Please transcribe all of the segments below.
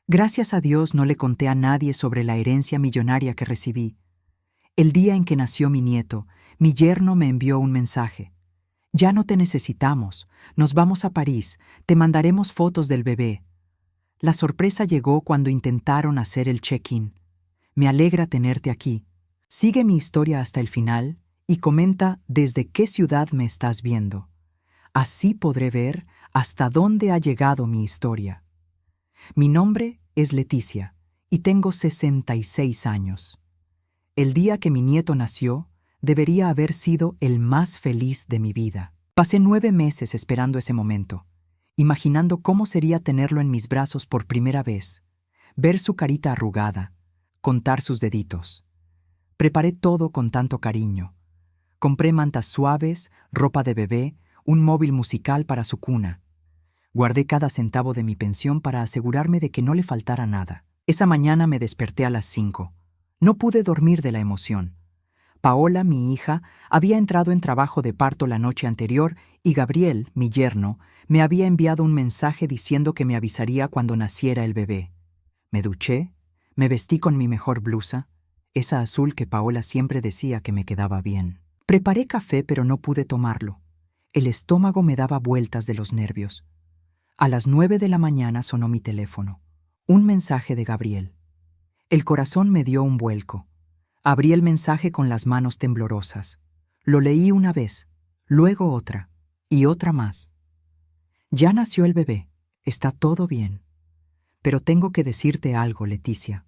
Gracias a Dios no le conté a nadie sobre la herencia millonaria que recibí. El día en que nació mi nieto, mi yerno me envió un mensaje. Ya no te necesitamos, nos vamos a París, te mandaremos fotos del bebé. La sorpresa llegó cuando intentaron hacer el check-in. Me alegra tenerte aquí. Sigue mi historia hasta el final y comenta desde qué ciudad me estás viendo. Así podré ver hasta dónde ha llegado mi historia. Mi nombre es Leticia y tengo 66 años. El día que mi nieto nació, debería haber sido el más feliz de mi vida. Pasé 9 meses esperando ese momento, imaginando cómo sería tenerlo en mis brazos por primera vez, ver su carita arrugada, contar sus deditos. Preparé todo con tanto cariño. Compré mantas suaves, ropa de bebé, un móvil musical para su cuna. Guardé cada centavo de mi pensión para asegurarme de que no le faltara nada. Esa mañana me desperté a las 5. No pude dormir de la emoción. Paola, mi hija, había entrado en trabajo de parto la noche anterior y Gabriel, mi yerno, me había enviado un mensaje diciendo que me avisaría cuando naciera el bebé. Me duché, me vestí con mi mejor blusa, esa azul que Paola siempre decía que me quedaba bien. Preparé café pero no pude tomarlo. El estómago me daba vueltas de los nervios. A las 9 de la mañana sonó mi teléfono. Un mensaje de Gabriel. El corazón me dio un vuelco. Abrí el mensaje con las manos temblorosas. Lo leí una vez, luego otra, y otra más. Ya nació el bebé, está todo bien. Pero tengo que decirte algo, Leticia.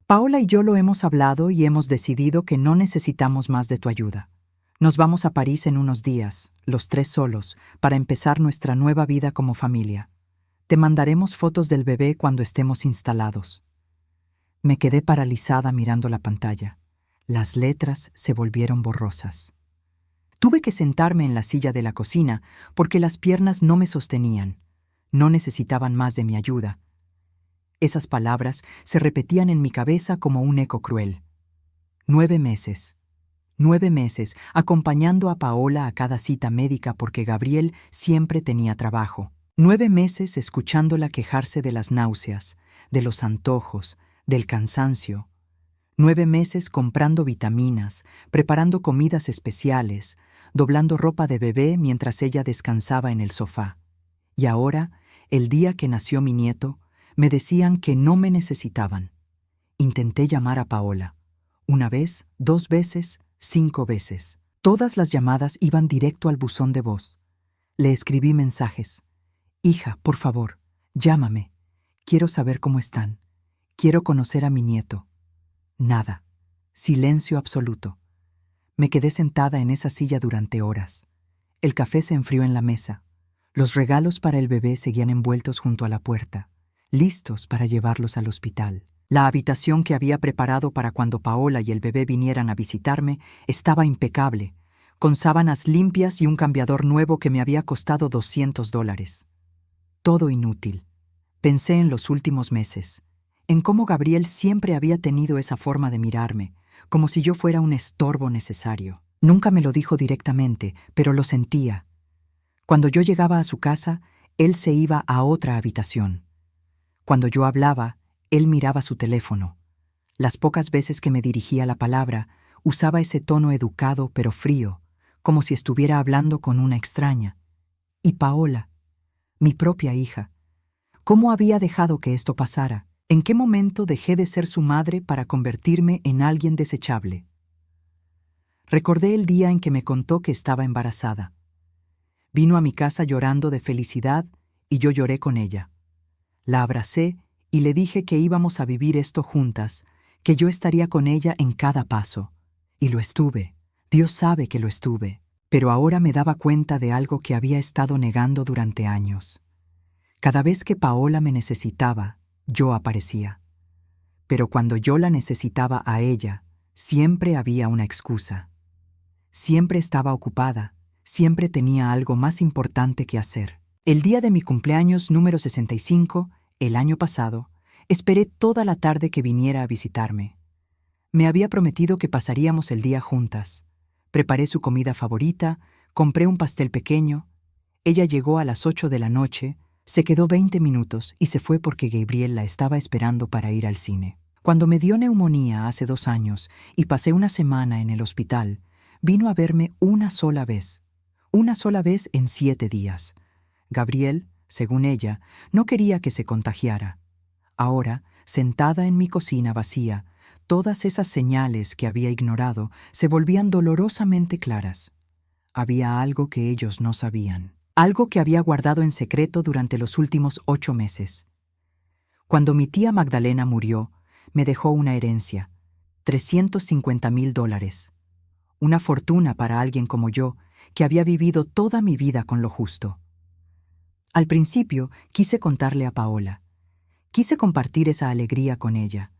Paola y yo lo hemos hablado y hemos decidido que no necesitamos más de tu ayuda. Nos vamos a París en unos días, los 3 solos, para empezar nuestra nueva vida como familia. Te mandaremos fotos del bebé cuando estemos instalados. Me quedé paralizada mirando la pantalla. Las letras se volvieron borrosas. Tuve que sentarme en la silla de la cocina porque las piernas no me sostenían. No necesitaban más de mi ayuda. Esas palabras se repetían en mi cabeza como un eco cruel. 9 meses. 9 meses acompañando a Paola a cada cita médica porque Gabriel siempre tenía trabajo. 9 meses escuchándola quejarse de las náuseas, de los antojos, del cansancio. 9 meses comprando vitaminas, preparando comidas especiales, doblando ropa de bebé mientras ella descansaba en el sofá. Y ahora, el día que nació mi nieto, me decían que no me necesitaban. Intenté llamar a Paola. 1 vez, 2 veces, 5 veces. Todas las llamadas iban directo al buzón de voz. Le escribí mensajes. Hija, por favor, llámame. Quiero saber cómo están. Quiero conocer a mi nieto. Nada. Silencio absoluto. Me quedé sentada en esa silla durante horas. El café se enfrió en la mesa. Los regalos para el bebé seguían envueltos junto a la puerta, listos para llevarlos al hospital. La habitación que había preparado para cuando Paola y el bebé vinieran a visitarme estaba impecable, con sábanas limpias y un cambiador nuevo que me había costado $200. Todo inútil. Pensé en los últimos meses, en cómo Gabriel siempre había tenido esa forma de mirarme, como si yo fuera un estorbo necesario. Nunca me lo dijo directamente, pero lo sentía. Cuando yo llegaba a su casa, él se iba a otra habitación. Cuando yo hablaba, él miraba su teléfono. Las pocas veces que me dirigía la palabra, usaba ese tono educado pero frío, como si estuviera hablando con una extraña. Y Paola, mi propia hija, ¿cómo había dejado que esto pasara? ¿En qué momento dejé de ser su madre para convertirme en alguien desechable? Recordé el día en que me contó que estaba embarazada. Vino a mi casa llorando de felicidad y yo lloré con ella. La abracé y le dije que íbamos a vivir esto juntas, que yo estaría con ella en cada paso. Y lo estuve. Dios sabe que lo estuve. Pero ahora me daba cuenta de algo que había estado negando durante años. Cada vez que Paola me necesitaba, yo aparecía. Pero cuando yo la necesitaba a ella, siempre había una excusa. Siempre estaba ocupada, siempre tenía algo más importante que hacer. El día de mi cumpleaños número 65, el año pasado, esperé toda la tarde que viniera a visitarme. Me había prometido que pasaríamos el día juntas. Preparé su comida favorita, compré un pastel pequeño. Ella llegó a las 8 de la noche, Se quedó 20 minutos y se fue porque Gabriel la estaba esperando para ir al cine. Cuando me dio neumonía hace 2 años y pasé una semana en el hospital, vino a verme una sola vez en 7 días. Gabriel, según ella, no quería que se contagiara. Ahora, sentada en mi cocina vacía, todas esas señales que había ignorado se volvían dolorosamente claras. Había algo que ellos no sabían, algo que había guardado en secreto durante los últimos 8 meses. Cuando mi tía Magdalena murió, me dejó una herencia, $350,000, una fortuna para alguien como yo, que había vivido toda mi vida con lo justo. Al principio quise contarle a Paola. Quise compartir esa alegría con ella,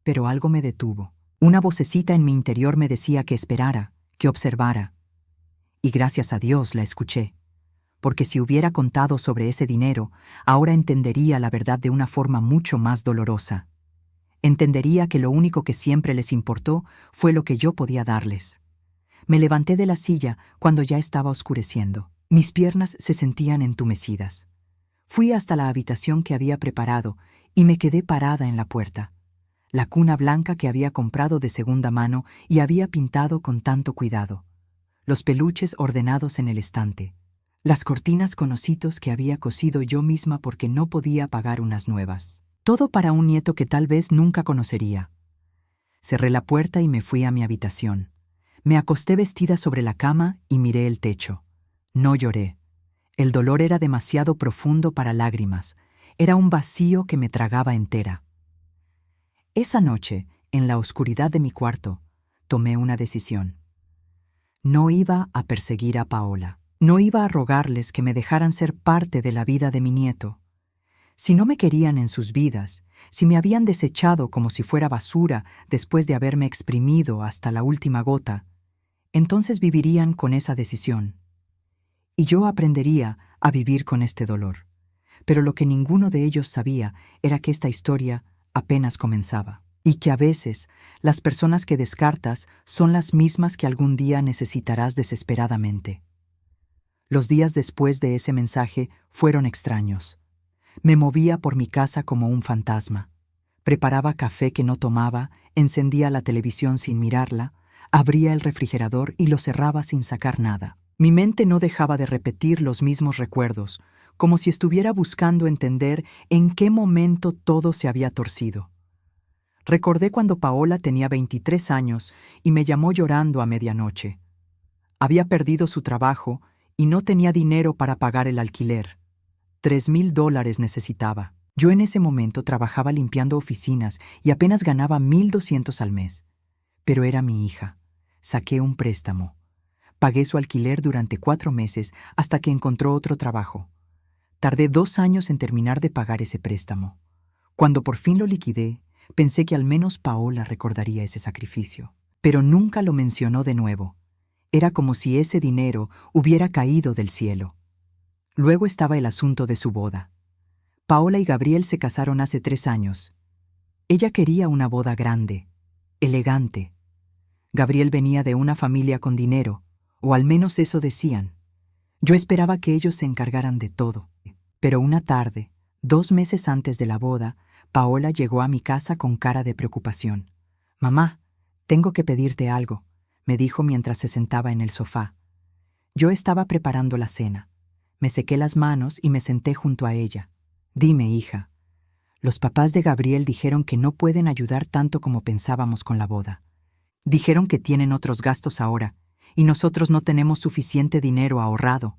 pero algo me detuvo. Una vocecita en mi interior me decía que esperara, que observara. Y gracias a Dios la escuché, porque si hubiera contado sobre ese dinero, ahora entendería la verdad de una forma mucho más dolorosa. Entendería que lo único que siempre les importó fue lo que yo podía darles. Me levanté de la silla cuando ya estaba oscureciendo. Mis piernas se sentían entumecidas. Fui hasta la habitación que había preparado y me quedé parada en la puerta. La cuna blanca que había comprado de segunda mano y había pintado con tanto cuidado. Los peluches ordenados en el estante. Las cortinas con ositos que había cosido yo misma porque no podía pagar unas nuevas. Todo para un nieto que tal vez nunca conocería. Cerré la puerta y me fui a mi habitación. Me acosté vestida sobre la cama y miré el techo. No lloré. El dolor era demasiado profundo para lágrimas. Era un vacío que me tragaba entera. Esa noche, en la oscuridad de mi cuarto, tomé una decisión. No iba a perseguir a Paola. No iba a rogarles que me dejaran ser parte de la vida de mi nieto. Si no me querían en sus vidas, si me habían desechado como si fuera basura después de haberme exprimido hasta la última gota, entonces vivirían con esa decisión. Y yo aprendería a vivir con este dolor. Pero lo que ninguno de ellos sabía era que esta historia apenas comenzaba. Y que a veces las personas que descartas son las mismas que algún día necesitarás desesperadamente. Los días después de ese mensaje fueron extraños. Me movía por mi casa como un fantasma. Preparaba café que no tomaba, encendía la televisión sin mirarla, abría el refrigerador y lo cerraba sin sacar nada. Mi mente no dejaba de repetir los mismos recuerdos, como si estuviera buscando entender en qué momento todo se había torcido. Recordé cuando Paola tenía 23 años y me llamó llorando a medianoche. Había perdido su trabajo y no tenía dinero para pagar el alquiler. $3,000 necesitaba. Yo en ese momento trabajaba limpiando oficinas y apenas ganaba $1,200 al mes. Pero era mi hija. Saqué un préstamo. Pagué su alquiler durante 4 meses hasta que encontró otro trabajo. Tardé 2 años en terminar de pagar ese préstamo. Cuando por fin lo liquidé, pensé que al menos Paola recordaría ese sacrificio. Pero nunca lo mencionó de nuevo. Era como si ese dinero hubiera caído del cielo. Luego estaba el asunto de su boda. Paola y Gabriel se casaron hace 3 años. Ella quería una boda grande, elegante. Gabriel venía de una familia con dinero, o al menos eso decían. Yo esperaba que ellos se encargaran de todo. Pero una tarde, 2 meses antes de la boda, Paola llegó a mi casa con cara de preocupación. «Mamá, tengo que pedirte algo», me dijo mientras se sentaba en el sofá. Yo estaba preparando la cena. Me sequé las manos y me senté junto a ella. «Dime, hija». Los papás de Gabriel dijeron que no pueden ayudar tanto como pensábamos con la boda. Dijeron que tienen otros gastos ahora, y nosotros no tenemos suficiente dinero ahorrado.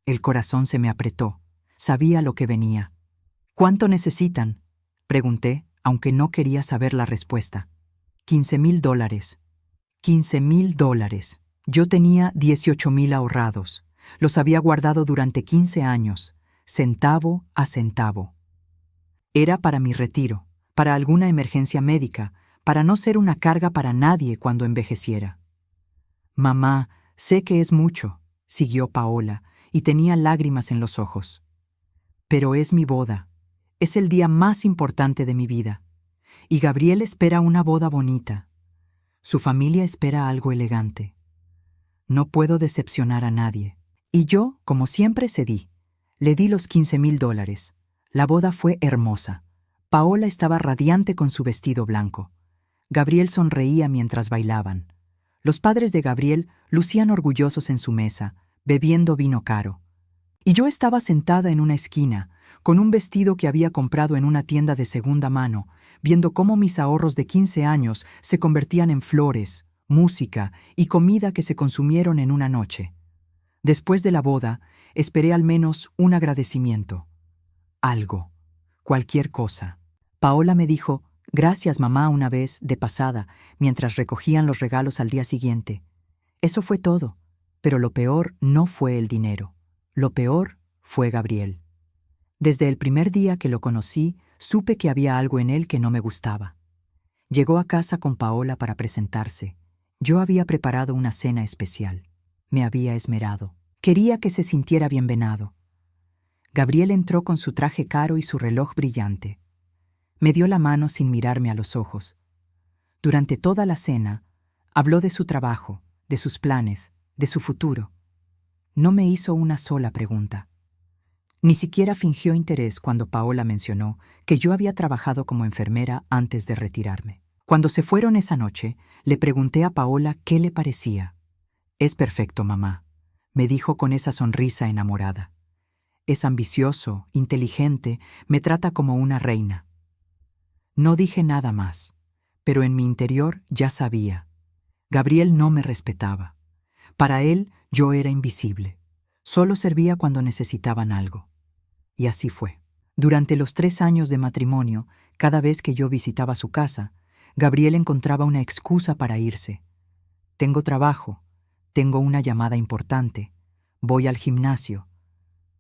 El corazón se me apretó. Sabía lo que venía. «¿Cuánto necesitan?», pregunté, aunque no quería saber la respuesta. $15,000. $15,000. Yo tenía 18,000 ahorrados. Los había guardado durante 15 años, centavo a centavo. Era para mi retiro, para alguna emergencia médica, para no ser una carga para nadie cuando envejeciera. «Mamá, sé que es mucho», siguió Paola, y tenía lágrimas en los ojos. «Pero es mi boda. Es el día más importante de mi vida. Y Gabriel espera una boda bonita. Su familia espera algo elegante. No puedo decepcionar a nadie». Y yo, como siempre, cedí. Le di los $15,000. La boda fue hermosa. Paola estaba radiante con su vestido blanco. Gabriel sonreía mientras bailaban. Los padres de Gabriel lucían orgullosos en su mesa, bebiendo vino caro. Y yo estaba sentada en una esquina, con un vestido que había comprado en una tienda de segunda mano, viendo cómo mis ahorros de 15 años se convertían en flores, música y comida que se consumieron en una noche. Después de la boda, esperé al menos un agradecimiento. Algo. Cualquier cosa. Paola me dijo, gracias mamá una vez, de pasada, mientras recogían los regalos al día siguiente. Eso fue todo, pero lo peor no fue el dinero. Lo peor fue Gabriel. Desde el primer día que lo conocí, supe que había algo en él que no me gustaba. Llegó a casa con Paola para presentarse. Yo había preparado una cena especial. Me había esmerado. Quería que se sintiera bienvenido. Gabriel entró con su traje caro y su reloj brillante. Me dio la mano sin mirarme a los ojos. Durante toda la cena, habló de su trabajo, de sus planes, de su futuro. No me hizo una sola pregunta. Ni siquiera fingió interés cuando Paola mencionó que yo había trabajado como enfermera antes de retirarme. Cuando se fueron esa noche, le pregunté a Paola qué le parecía. «Es perfecto, mamá», me dijo con esa sonrisa enamorada. «Es ambicioso, inteligente, me trata como una reina». No dije nada más, pero en mi interior ya sabía. Gabriel no me respetaba. Para él yo era invisible. Solo servía cuando necesitaban algo. Y así fue. Durante los 3 años de matrimonio, cada vez que yo visitaba su casa, Gabriel encontraba una excusa para irse. Tengo trabajo, tengo una llamada importante, voy al gimnasio.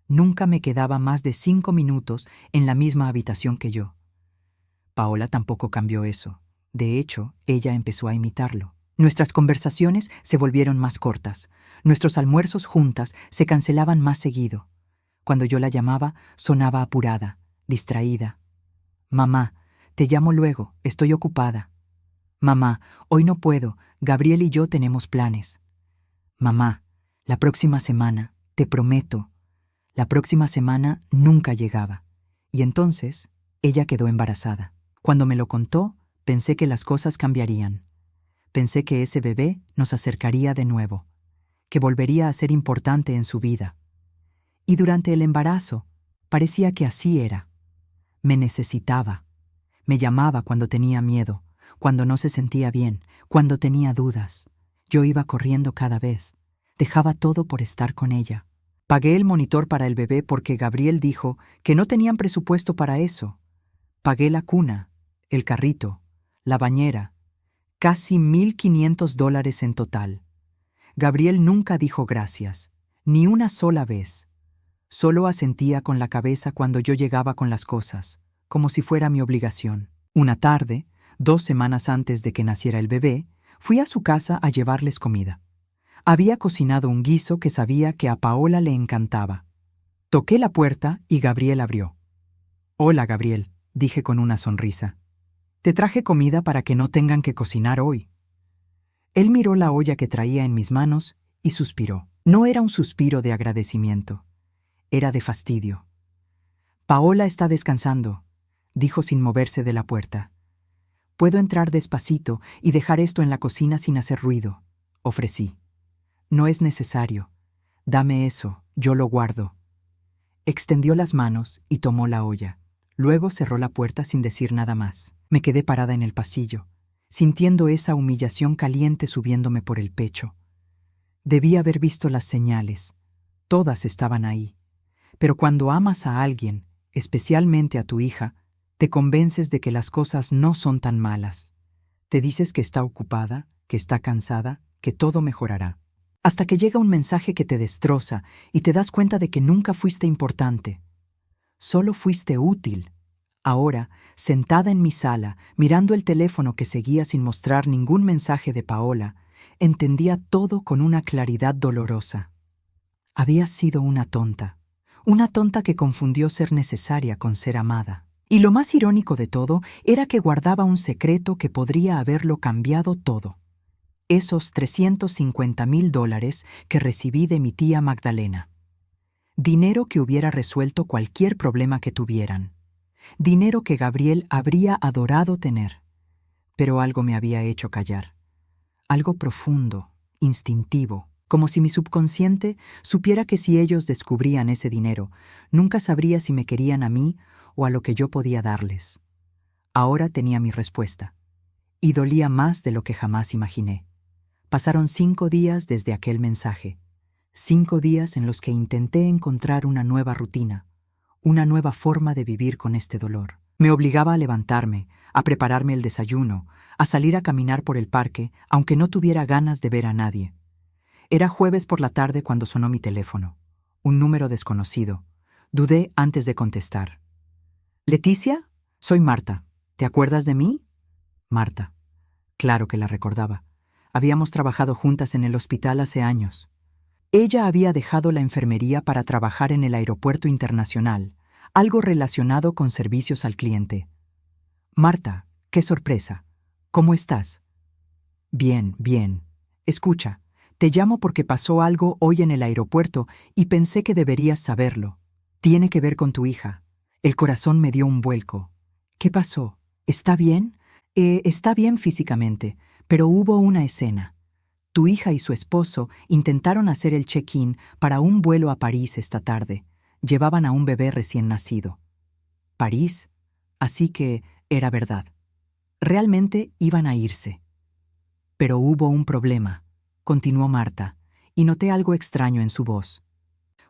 Nunca me quedaba más de 5 minutos en la misma habitación que yo. Paola tampoco cambió eso. De hecho, ella empezó a imitarlo. Nuestras conversaciones se volvieron más cortas. Nuestros almuerzos juntas se cancelaban más seguido. Cuando yo la llamaba, sonaba apurada, distraída. «Mamá, te llamo luego, estoy ocupada». «Mamá, hoy no puedo, Gabriel y yo tenemos planes». «Mamá, la próxima semana, te prometo». La próxima semana nunca llegaba. Y entonces, ella quedó embarazada. Cuando me lo contó, pensé que las cosas cambiarían. Pensé que ese bebé nos acercaría de nuevo, que volvería a ser importante en su vida. Y durante el embarazo, parecía que así era. Me necesitaba. Me llamaba cuando tenía miedo, cuando no se sentía bien, cuando tenía dudas. Yo iba corriendo cada vez. Dejaba todo por estar con ella. Pagué el monitor para el bebé porque Gabriel dijo que no tenían presupuesto para eso. Pagué la cuna, el carrito, la bañera. Casi $1,500 en total. Gabriel nunca dijo gracias, ni una sola vez. Solo asentía con la cabeza cuando yo llegaba con las cosas, como si fuera mi obligación. Una tarde, 2 semanas antes de que naciera el bebé, fui a su casa a llevarles comida. Había cocinado un guiso que sabía que a Paola le encantaba. Toqué la puerta y Gabriel abrió. «Hola, Gabriel», dije con una sonrisa. «Te traje comida para que no tengan que cocinar hoy». Él miró la olla que traía en mis manos y suspiró. No era un suspiro de agradecimiento. Era de fastidio. «Paola está descansando», dijo sin moverse de la puerta. «Puedo entrar despacito y dejar esto en la cocina sin hacer ruido», ofrecí. «No es necesario. Dame eso, yo lo guardo». Extendió las manos y tomó la olla. Luego cerró la puerta sin decir nada más. Me quedé parada en el pasillo, sintiendo esa humillación caliente subiéndome por el pecho. Debí haber visto las señales. Todas estaban ahí. Pero cuando amas a alguien, especialmente a tu hija, te convences de que las cosas no son tan malas. Te dices que está ocupada, que está cansada, que todo mejorará. Hasta que llega un mensaje que te destroza y te das cuenta de que nunca fuiste importante. Solo fuiste útil. Ahora, sentada en mi sala, mirando el teléfono que seguía sin mostrar ningún mensaje de Paola, entendía todo con una claridad dolorosa. Había sido una tonta que confundió ser necesaria con ser amada. Y lo más irónico de todo era que guardaba un secreto que podría haberlo cambiado todo. Esos $350,000 que recibí de mi tía Magdalena. Dinero que hubiera resuelto cualquier problema que tuvieran. Dinero que Gabriel habría adorado tener. Pero algo me había hecho callar. Algo profundo, instintivo, como si mi subconsciente supiera que si ellos descubrían ese dinero, nunca sabría si me querían a mí o a lo que yo podía darles. Ahora tenía mi respuesta. Y dolía más de lo que jamás imaginé. Pasaron 5 días desde aquel mensaje. 5 días en los que intenté encontrar una nueva rutina, una nueva forma de vivir con este dolor. Me obligaba a levantarme, a prepararme el desayuno, a salir a caminar por el parque, aunque no tuviera ganas de ver a nadie. Era jueves por la tarde cuando sonó mi teléfono. Un número desconocido. Dudé antes de contestar. «¿Leticia? Soy Marta. ¿Te acuerdas de mí?» Marta. Claro que la recordaba. Habíamos trabajado juntas en el hospital hace años. Ella había dejado la enfermería para trabajar en el aeropuerto internacional, algo relacionado con servicios al cliente. «Marta, qué sorpresa. ¿Cómo estás?» «Bien, bien. Escucha, te llamo porque pasó algo hoy en el aeropuerto y pensé que deberías saberlo. Tiene que ver con tu hija. El corazón me dio un vuelco. ¿Qué pasó? ¿Está bien?» Está bien físicamente, pero hubo una escena. Tu hija y su esposo intentaron hacer el check-in para un vuelo a París esta tarde. Llevaban a un bebé recién nacido. ¿París? Así que era verdad. Realmente iban a irse. Pero hubo un problema, continuó Marta, y noté algo extraño en su voz.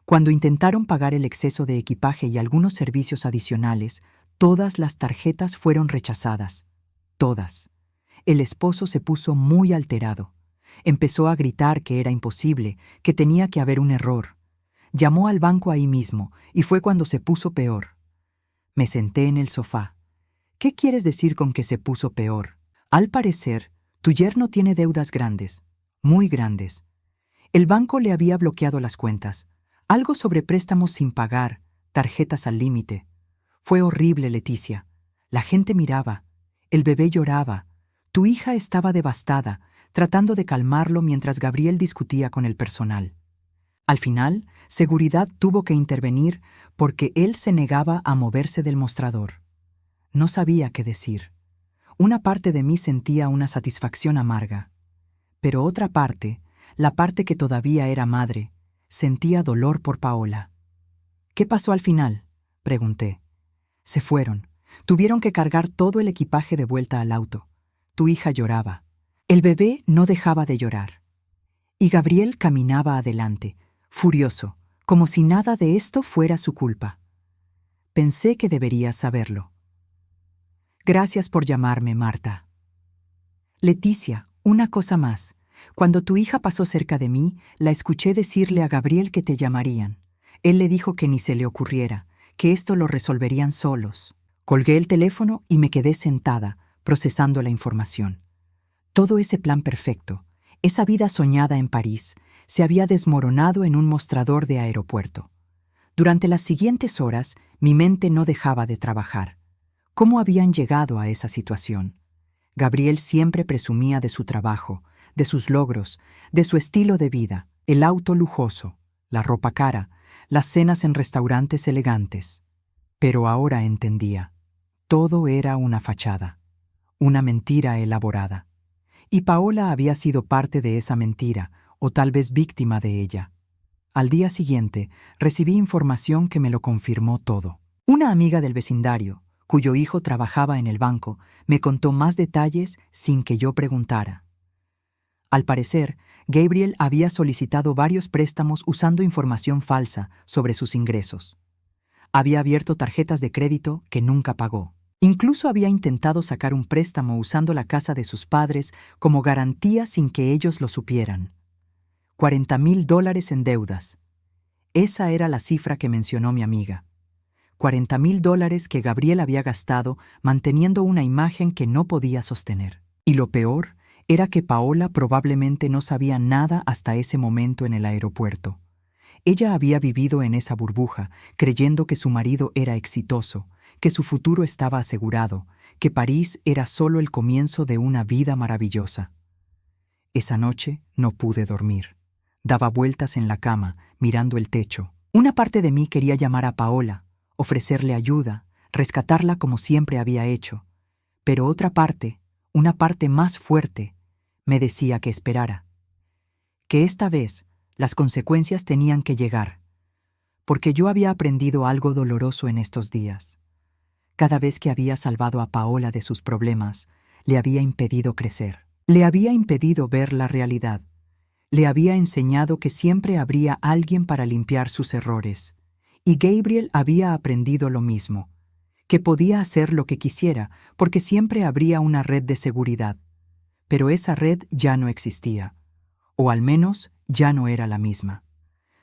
Cuando intentaron pagar el exceso de equipaje y algunos servicios adicionales, todas las tarjetas fueron rechazadas. Todas. El esposo se puso muy alterado. Empezó a gritar que era imposible, que tenía que haber un error. Llamó al banco ahí mismo, y fue cuando se puso peor. Me senté en el sofá. ¿Qué quieres decir con que se puso peor? Al parecer, tu yerno tiene deudas grandes, muy grandes. El banco le había bloqueado las cuentas. Algo sobre préstamos sin pagar, tarjetas al límite. Fue horrible, Leticia. La gente miraba. El bebé lloraba. Tu hija estaba devastada, tratando de calmarlo mientras Gabriel discutía con el personal. Al final, seguridad tuvo que intervenir porque él se negaba a moverse del mostrador. No sabía qué decir. Una parte de mí sentía una satisfacción amarga. Pero otra parte, la parte que todavía era madre, sentía dolor por Paola. «¿Qué pasó al final?», pregunté. «Se fueron. Tuvieron que cargar todo el equipaje de vuelta al auto. Tu hija lloraba. El bebé no dejaba de llorar. Y Gabriel caminaba adelante, furioso, como si nada de esto fuera su culpa. Pensé que deberías saberlo. Gracias por llamarme, Marta. Leticia, una cosa más. Cuando tu hija pasó cerca de mí, la escuché decirle a Gabriel que te llamarían. Él le dijo que ni se le ocurriera, que esto lo resolverían solos. Colgué el teléfono y me quedé sentada, procesando la información. Todo ese plan perfecto, esa vida soñada en París, se había desmoronado en un mostrador de aeropuerto. Durante las siguientes horas, mi mente no dejaba de trabajar. ¿Cómo habían llegado a esa situación? Gabriel siempre presumía de su trabajo, de sus logros, de su estilo de vida, el auto lujoso, la ropa cara, las cenas en restaurantes elegantes. Pero ahora entendía. Todo era una fachada, una mentira elaborada. Y Paola había sido parte de esa mentira, o tal vez víctima de ella. Al día siguiente, recibí información que me lo confirmó todo. Una amiga del vecindario, cuyo hijo trabajaba en el banco, me contó más detalles sin que yo preguntara. Al parecer, Gabriel había solicitado varios préstamos usando información falsa sobre sus ingresos. Había abierto tarjetas de crédito que nunca pagó. Incluso había intentado sacar un préstamo usando la casa de sus padres como garantía sin que ellos lo supieran. $40,000 en deudas. Esa era la cifra que mencionó mi amiga. $40,000 que Gabriel había gastado manteniendo una imagen que no podía sostener. Y lo peor era que Paola probablemente no sabía nada hasta ese momento en el aeropuerto. Ella había vivido en esa burbuja, creyendo que su marido era exitoso, que su futuro estaba asegurado, que París era solo el comienzo de una vida maravillosa. Esa noche no pude dormir. Daba vueltas en la cama, mirando el techo, Una parte de mí quería llamar a Paola, ofrecerle ayuda, rescatarla como siempre había hecho, pero otra parte, una parte más fuerte, me decía que esperara. Que esta vez las consecuencias tenían que llegar, porque yo había aprendido algo doloroso en estos días. Cada vez que había salvado a Paola de sus problemas, le había impedido crecer. Le había impedido ver la realidad. Le había enseñado que siempre habría alguien para limpiar sus errores. Y Gabriel había aprendido lo mismo, que podía hacer lo que quisiera, porque siempre habría una red de seguridad. Pero esa red ya no existía, o al menos ya no era la misma.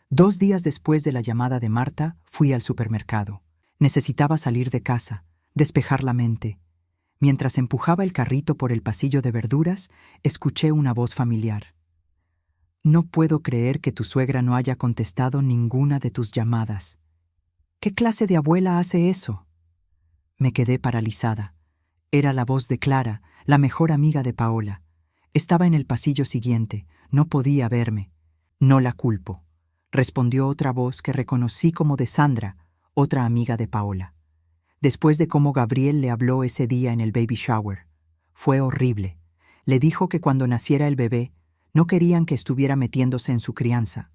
2 días después de la llamada de Marta, fui al supermercado. Necesitaba salir de casa, despejar la mente. Mientras empujaba el carrito por el pasillo de verduras, escuché una voz familiar. No puedo creer que tu suegra no haya contestado ninguna de tus llamadas. ¿Qué clase de abuela hace eso? Me quedé paralizada. Era la voz de Clara, la mejor amiga de Paola. Estaba en el pasillo siguiente, no podía verme. No la culpo, respondió otra voz que reconocí como de Sandra, otra amiga de Paola. Después de cómo Gabriel le habló ese día en el baby shower. Fue horrible. Le dijo que cuando naciera el bebé, no querían que estuviera metiéndose en su crianza,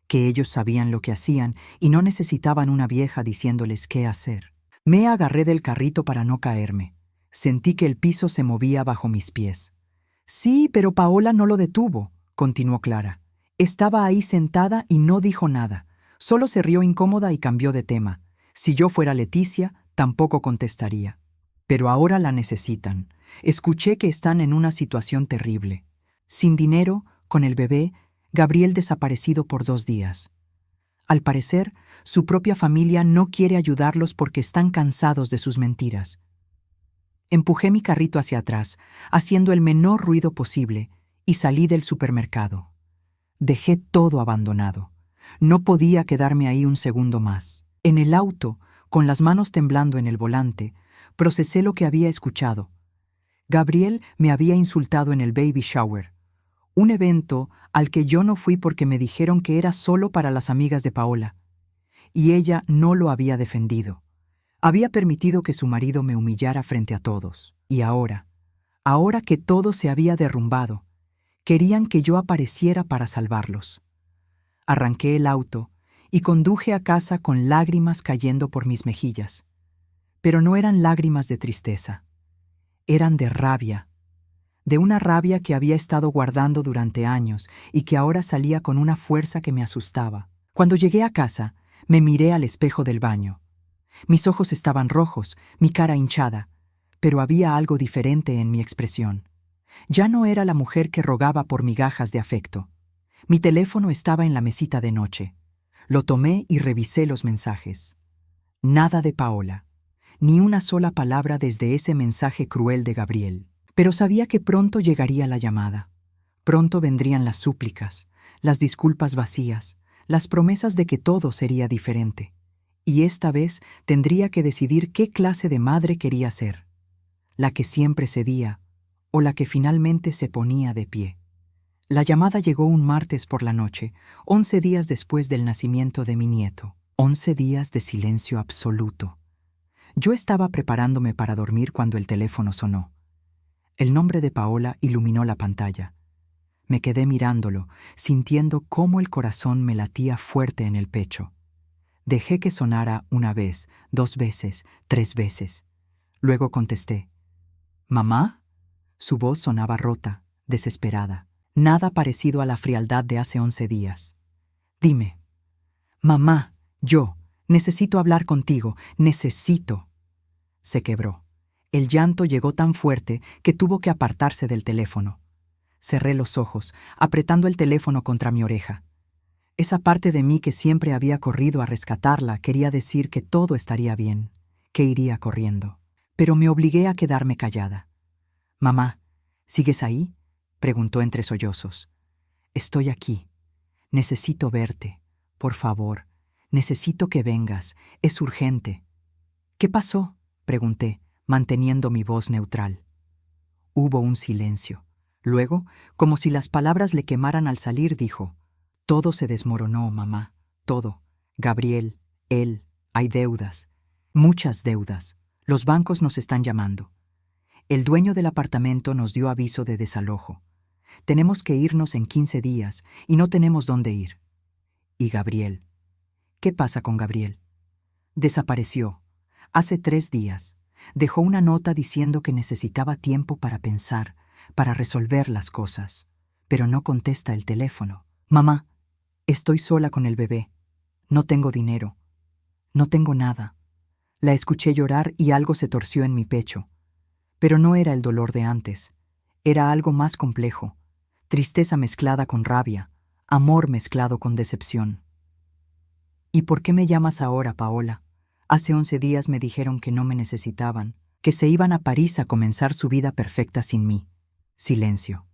que ellos sabían lo que hacían y no necesitaban una vieja diciéndoles qué hacer. Me agarré del carrito para no caerme. Sentí que el piso se movía bajo mis pies. Sí, pero Paola no lo detuvo, continuó Clara. Estaba ahí sentada y no dijo nada. Solo se rió incómoda y cambió de tema. Si yo fuera Leticia, tampoco contestaría. Pero ahora la necesitan. Escuché que están en una situación terrible. Sin dinero, con el bebé, Gabriel desaparecido por 2 días. Al parecer, su propia familia no quiere ayudarlos porque están cansados de sus mentiras. Empujé mi carrito hacia atrás, haciendo el menor ruido posible, y salí del supermercado. Dejé todo abandonado. No podía quedarme ahí un segundo más. En el auto, con las manos temblando en el volante, procesé lo que había escuchado. Gabriel me había insultado en el baby shower, un evento al que yo no fui porque me dijeron que era solo para las amigas de Paola, y ella no lo había defendido. Había permitido que su marido me humillara frente a todos, y ahora que todo se había derrumbado, querían que yo apareciera para salvarlos. Arranqué el auto y conduje a casa con lágrimas cayendo por mis mejillas. Pero no eran lágrimas de tristeza, eran de rabia, de una rabia que había estado guardando durante años y que ahora salía con una fuerza que me asustaba. Cuando llegué a casa, me miré al espejo del baño. Mis ojos estaban rojos, mi cara hinchada, pero había algo diferente en mi expresión. Ya no era la mujer que rogaba por migajas de afecto. Mi teléfono estaba en la mesita de noche. Lo tomé y revisé los mensajes. Nada de Paola, ni una sola palabra desde ese mensaje cruel de Gabriel. Pero sabía que pronto llegaría la llamada. Pronto vendrían las súplicas, las disculpas vacías, las promesas de que todo sería diferente. Y esta vez tendría que decidir qué clase de madre quería ser. La que siempre cedía o la que finalmente se ponía de pie. La llamada llegó un martes por la noche, 11 días después del nacimiento de mi nieto. 11 días de silencio absoluto. Yo estaba preparándome para dormir cuando el teléfono sonó. El nombre de Paola iluminó la pantalla. Me quedé mirándolo, sintiendo cómo el corazón me latía fuerte en el pecho. Dejé que sonara 1 vez, 2 veces, 3 veces. Luego contesté. ¿Mamá? Su voz sonaba rota, desesperada. Nada parecido a la frialdad de hace 11 días. Dime. Mamá, yo, necesito hablar contigo, necesito. Se quebró. El llanto llegó tan fuerte que tuvo que apartarse del teléfono. Cerré los ojos, apretando el teléfono contra mi oreja. Esa parte de mí que siempre había corrido a rescatarla quería decir que todo estaría bien, que iría corriendo. Pero me obligué a quedarme callada. «Mamá, ¿sigues ahí?», preguntó entre sollozos. «Estoy aquí. Necesito verte. Por favor, necesito que vengas. Es urgente». «¿Qué pasó?», pregunté, manteniendo mi voz neutral. Hubo un silencio. Luego, como si las palabras le quemaran al salir, dijo: «Todo se desmoronó, mamá. Todo. Gabriel, hay deudas, muchas deudas. Los bancos nos están llamando. El dueño del apartamento nos dio aviso de desalojo. Tenemos que irnos en 15 días y no tenemos dónde ir. Y Gabriel. ¿Qué pasa con Gabriel? Desapareció. Hace 3 días. Dejó una nota diciendo que necesitaba tiempo para pensar, para resolver las cosas. Pero no contesta el teléfono. Mamá, estoy sola con el bebé. No tengo dinero. No tengo nada. La escuché llorar y algo se torció en mi pecho. Pero no era el dolor de antes. Era algo más complejo. Tristeza mezclada con rabia. Amor mezclado con decepción. ¿Y por qué me llamas ahora, Paola? Hace 11 días me dijeron que no me necesitaban, que se iban a París a comenzar su vida perfecta sin mí. Silencio.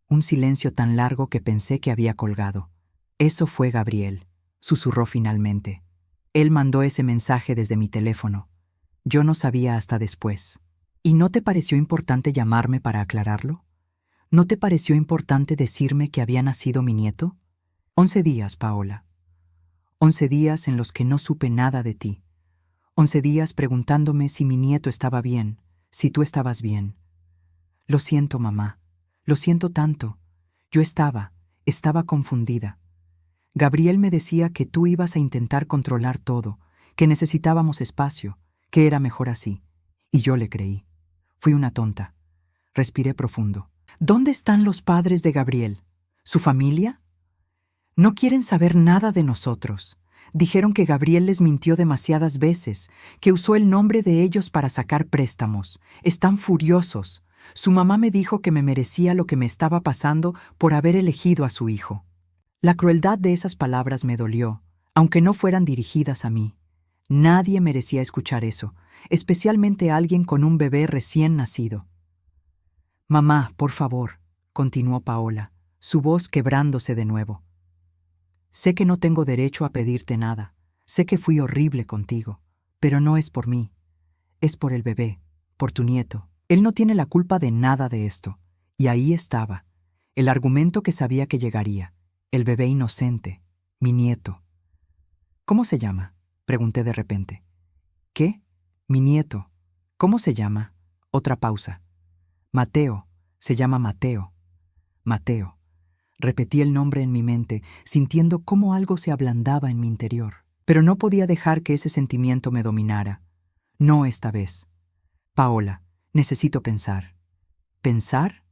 Un silencio tan largo que pensé que había colgado. Eso fue Gabriel, susurró finalmente. Él mandó ese mensaje desde mi teléfono. Yo no sabía hasta después. ¿Y no te pareció importante llamarme para aclararlo? ¿No te pareció importante decirme que había nacido mi nieto? 11 días, Paola. 11 días en los que no supe nada de ti. 11 días preguntándome si mi nieto estaba bien, si tú estabas bien. Lo siento, mamá. Lo siento tanto. Yo estaba confundida. Gabriel me decía que tú ibas a intentar controlar todo, que necesitábamos espacio, que era mejor así. Y yo le creí. Fui una tonta. Respiré profundo. ¿Dónde están los padres de Gabriel? ¿Su familia? No quieren saber nada de nosotros. Dijeron que Gabriel les mintió demasiadas veces, que usó el nombre de ellos para sacar préstamos. Están furiosos. Su mamá me dijo que me merecía lo que me estaba pasando por haber elegido a su hijo. La crueldad de esas palabras me dolió, aunque no fueran dirigidas a mí. Nadie merecía escuchar eso, especialmente alguien con un bebé recién nacido. Mamá, por favor, continuó Paola, su voz quebrándose de nuevo. Sé que no tengo derecho a pedirte nada, sé que fui horrible contigo, pero no es por mí, es por el bebé, por tu nieto. Él no tiene la culpa de nada de esto. Y ahí estaba, el argumento que sabía que llegaría, el bebé inocente, mi nieto. ¿Cómo se llama?, pregunté de repente. ¿Qué? Mi nieto. ¿Cómo se llama? Otra pausa. Mateo, se llama Mateo. Mateo. Repetí el nombre en mi mente, sintiendo cómo algo se ablandaba en mi interior. Pero no podía dejar que ese sentimiento me dominara. No esta vez. Paola, necesito pensar. ¿Pensar?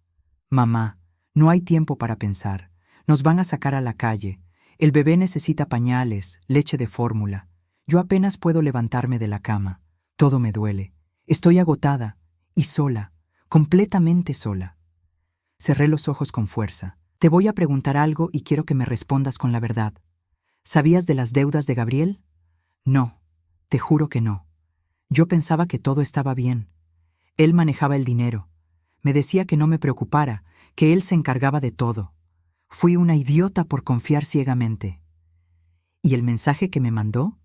Mamá, no hay tiempo para pensar. Nos van a sacar a la calle. El bebé necesita pañales, leche de fórmula. Yo apenas puedo levantarme de la cama. Todo me duele. Estoy agotada y sola, completamente sola. Cerré los ojos con fuerza. Te voy a preguntar algo y quiero que me respondas con la verdad. ¿Sabías de las deudas de Gabriel? No, te juro que no. Yo pensaba que todo estaba bien. Él manejaba el dinero. Me decía que no me preocupara, que él se encargaba de todo. Fui una idiota por confiar ciegamente. ¿Y el mensaje que me mandó?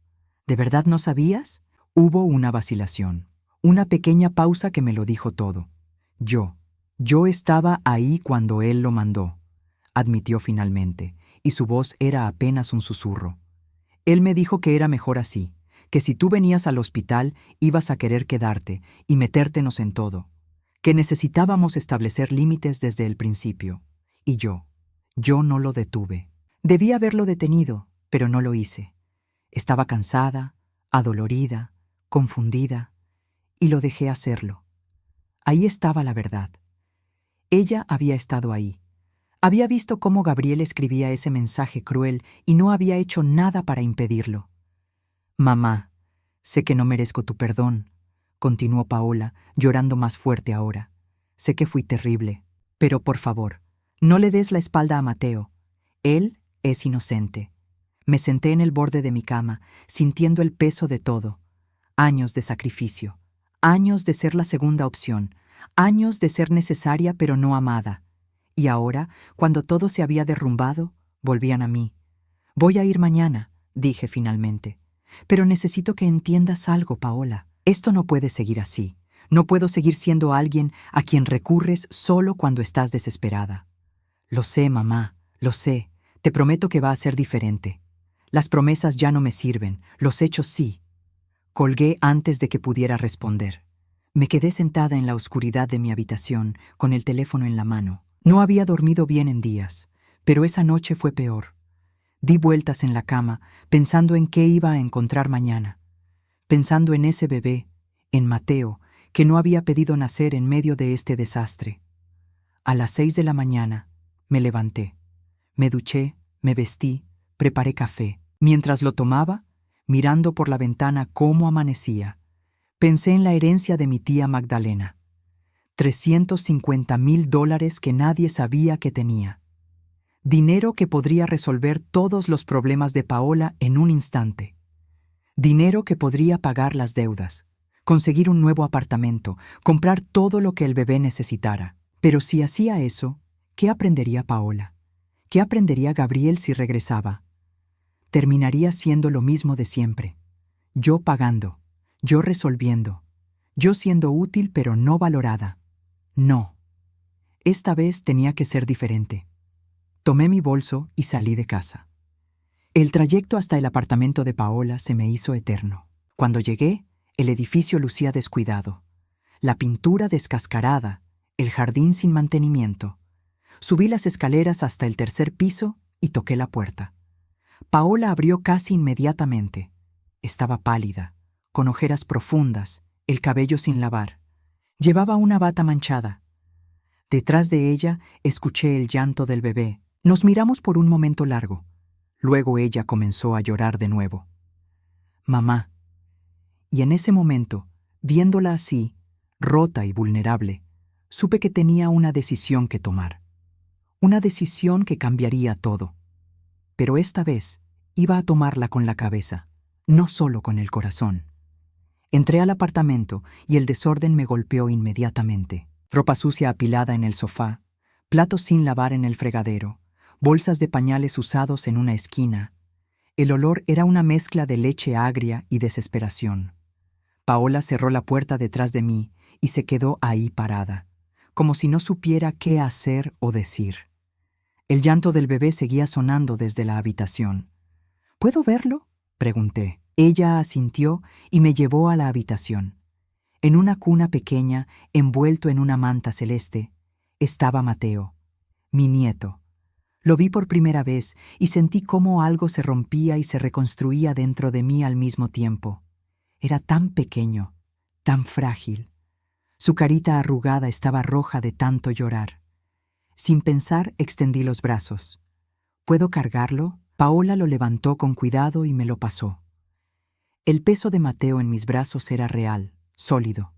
¿De verdad no sabías? Hubo una vacilación, una pequeña pausa que me lo dijo todo. Yo estaba ahí cuando él lo mandó, admitió finalmente, y su voz era apenas un susurro. Él me dijo que era mejor así, que si tú venías al hospital ibas a querer quedarte y metértenos en todo, que necesitábamos establecer límites desde el principio. Y yo no lo detuve. Debí haberlo detenido, pero no lo hice. Estaba cansada, adolorida, confundida, y lo dejé hacerlo. Ahí estaba la verdad. Ella había estado ahí. Había visto cómo Gabriel escribía ese mensaje cruel y no había hecho nada para impedirlo. Mamá, sé que no merezco tu perdón, continuó Paola, llorando más fuerte ahora. Sé que fui terrible, pero por favor, no le des la espalda a Mateo. Él es inocente. Me senté en el borde de mi cama, sintiendo el peso de todo. Años de sacrificio, años de ser la segunda opción, años de ser necesaria pero no amada. Y ahora, cuando todo se había derrumbado, volvían a mí. Voy a ir mañana, dije finalmente. Pero necesito que entiendas algo, Paola. Esto no puede seguir así. No puedo seguir siendo alguien a quien recurres solo cuando estás desesperada. Lo sé, mamá, lo sé. Te prometo que va a ser diferente. Las promesas ya no me sirven, los hechos sí. Colgué antes de que pudiera responder. Me quedé sentada en la oscuridad de mi habitación, con el teléfono en la mano. No había dormido bien en días, pero esa noche fue peor. Di vueltas en la cama, pensando en qué iba a encontrar mañana. Pensando en ese bebé, en Mateo, que no había pedido nacer en medio de este desastre. A las 6 de la mañana, me levanté. Me duché, me vestí, preparé café. Mientras lo tomaba, mirando por la ventana cómo amanecía, pensé en la herencia de mi tía Magdalena. $350,000 que nadie sabía que tenía. Dinero que podría resolver todos los problemas de Paola en un instante. Dinero que podría pagar las deudas, conseguir un nuevo apartamento, comprar todo lo que el bebé necesitara. Pero si hacía eso, ¿qué aprendería Paola? ¿Qué aprendería Gabriel si regresaba? Terminaría siendo lo mismo de siempre. Yo pagando, yo resolviendo, yo siendo útil pero no valorada. No. Esta vez tenía que ser diferente. Tomé mi bolso y salí de casa. El trayecto hasta el apartamento de Paola se me hizo eterno. Cuando llegué, el edificio lucía descuidado. La pintura descascarada, el jardín sin mantenimiento. Subí las escaleras hasta el tercer piso y toqué la puerta. Paola abrió casi inmediatamente. Estaba pálida, con ojeras profundas, el cabello sin lavar. Llevaba una bata manchada. Detrás de ella escuché el llanto del bebé. Nos miramos por un momento largo. Luego ella comenzó a llorar de nuevo. Mamá. Y en ese momento, viéndola así, rota y vulnerable, supe que tenía una decisión que tomar. Una decisión que cambiaría todo. Pero esta vez iba a tomarla con la cabeza, no solo con el corazón. Entré al apartamento y el desorden me golpeó inmediatamente. Ropa sucia apilada en el sofá, platos sin lavar en el fregadero, bolsas de pañales usados en una esquina. El olor era una mezcla de leche agria y desesperación. Paola cerró la puerta detrás de mí y se quedó ahí parada, como si no supiera qué hacer o decir. El llanto del bebé seguía sonando desde la habitación. ¿Puedo verlo?, pregunté. Ella asintió y me llevó a la habitación. En una cuna pequeña, envuelto en una manta celeste, estaba Mateo, mi nieto. Lo vi por primera vez y sentí cómo algo se rompía y se reconstruía dentro de mí al mismo tiempo. Era tan pequeño, tan frágil. Su carita arrugada estaba roja de tanto llorar. Sin pensar, extendí los brazos. ¿Puedo cargarlo? Paola lo levantó con cuidado y me lo pasó. El peso de Mateo en mis brazos era real, sólido.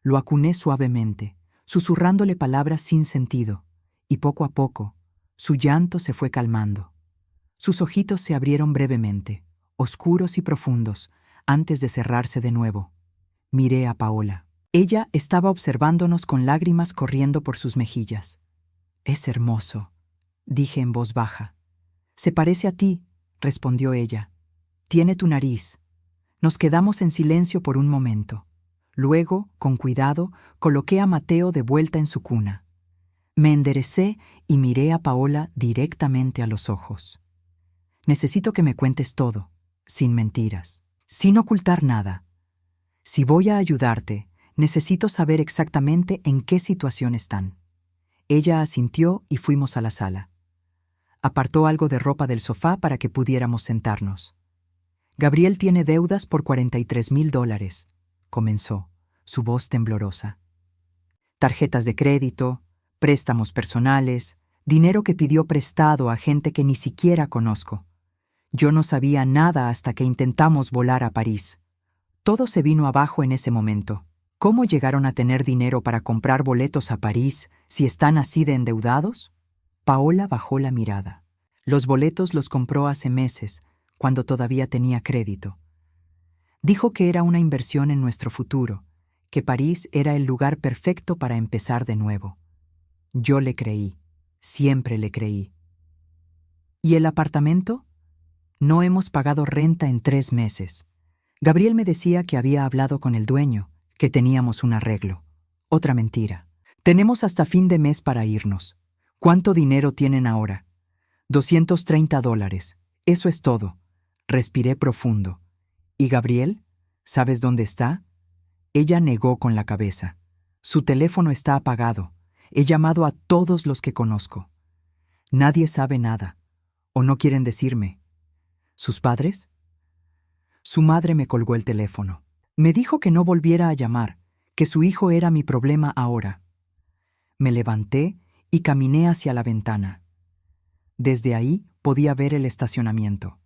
Lo acuné suavemente, susurrándole palabras sin sentido, y poco a poco, su llanto se fue calmando. Sus ojitos se abrieron brevemente, oscuros y profundos, antes de cerrarse de nuevo. Miré a Paola. Ella estaba observándonos con lágrimas corriendo por sus mejillas. «Es hermoso», dije en voz baja. «Se parece a ti», respondió ella. «Tiene tu nariz». Nos quedamos en silencio por un momento. Luego, con cuidado, coloqué a Mateo de vuelta en su cuna. Me enderecé y miré a Paola directamente a los ojos. «Necesito que me cuentes todo, sin mentiras, sin ocultar nada. Si voy a ayudarte, necesito saber exactamente en qué situación están». Ella asintió y fuimos a la sala. Apartó algo de ropa del sofá para que pudiéramos sentarnos. «Gabriel tiene deudas por $43,000», comenzó, su voz temblorosa. «Tarjetas de crédito, préstamos personales, dinero que pidió prestado a gente que ni siquiera conozco. Yo no sabía nada hasta que intentamos volar a París. Todo se vino abajo en ese momento. ¿Cómo llegaron a tener dinero para comprar boletos a París si están así de endeudados?» Paola bajó la mirada. Los boletos los compró hace meses, cuando todavía tenía crédito. Dijo que era una inversión en nuestro futuro, que París era el lugar perfecto para empezar de nuevo. Yo le creí, siempre le creí. ¿Y el apartamento? No hemos pagado renta en 3 meses. Gabriel me decía que había hablado con el dueño, que teníamos un arreglo. Otra mentira. Tenemos hasta fin de mes para irnos. ¿Cuánto dinero tienen ahora? $230. Eso es todo. Respiré profundo. ¿Y Gabriel? ¿Sabes dónde está? Ella negó con la cabeza. Su teléfono está apagado. He llamado a todos los que conozco. Nadie sabe nada. ¿O no quieren decirme? ¿Sus padres? Su madre me colgó el teléfono. Me dijo que no volviera a llamar, que su hijo era mi problema ahora. Me levanté y caminé hacia la ventana. Desde ahí podía ver el estacionamiento.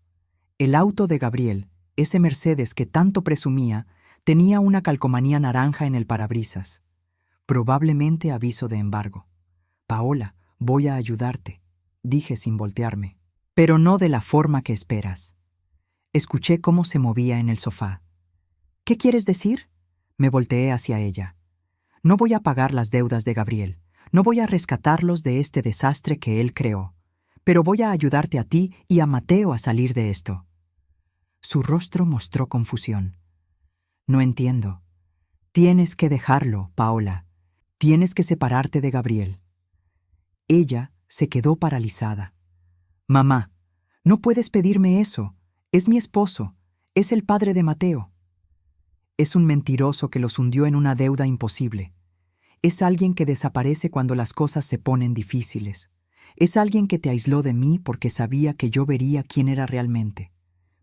El auto de Gabriel, ese Mercedes que tanto presumía, tenía una calcomanía naranja en el parabrisas. Probablemente aviso de embargo. Paola, voy a ayudarte, dije sin voltearme. Pero no de la forma que esperas. Escuché cómo se movía en el sofá. ¿Qué quieres decir? Me volteé hacia ella. No voy a pagar las deudas de Gabriel. No voy a rescatarlos de este desastre que él creó. Pero voy a ayudarte a ti y a Mateo a salir de esto. Su rostro mostró confusión. No entiendo. Tienes que dejarlo, Paola. Tienes que separarte de Gabriel. Ella se quedó paralizada. Mamá, no puedes pedirme eso. Es mi esposo. Es el padre de Mateo. Es un mentiroso que los hundió en una deuda imposible. Es alguien que desaparece cuando las cosas se ponen difíciles. Es alguien que te aisló de mí porque sabía que yo vería quién era realmente.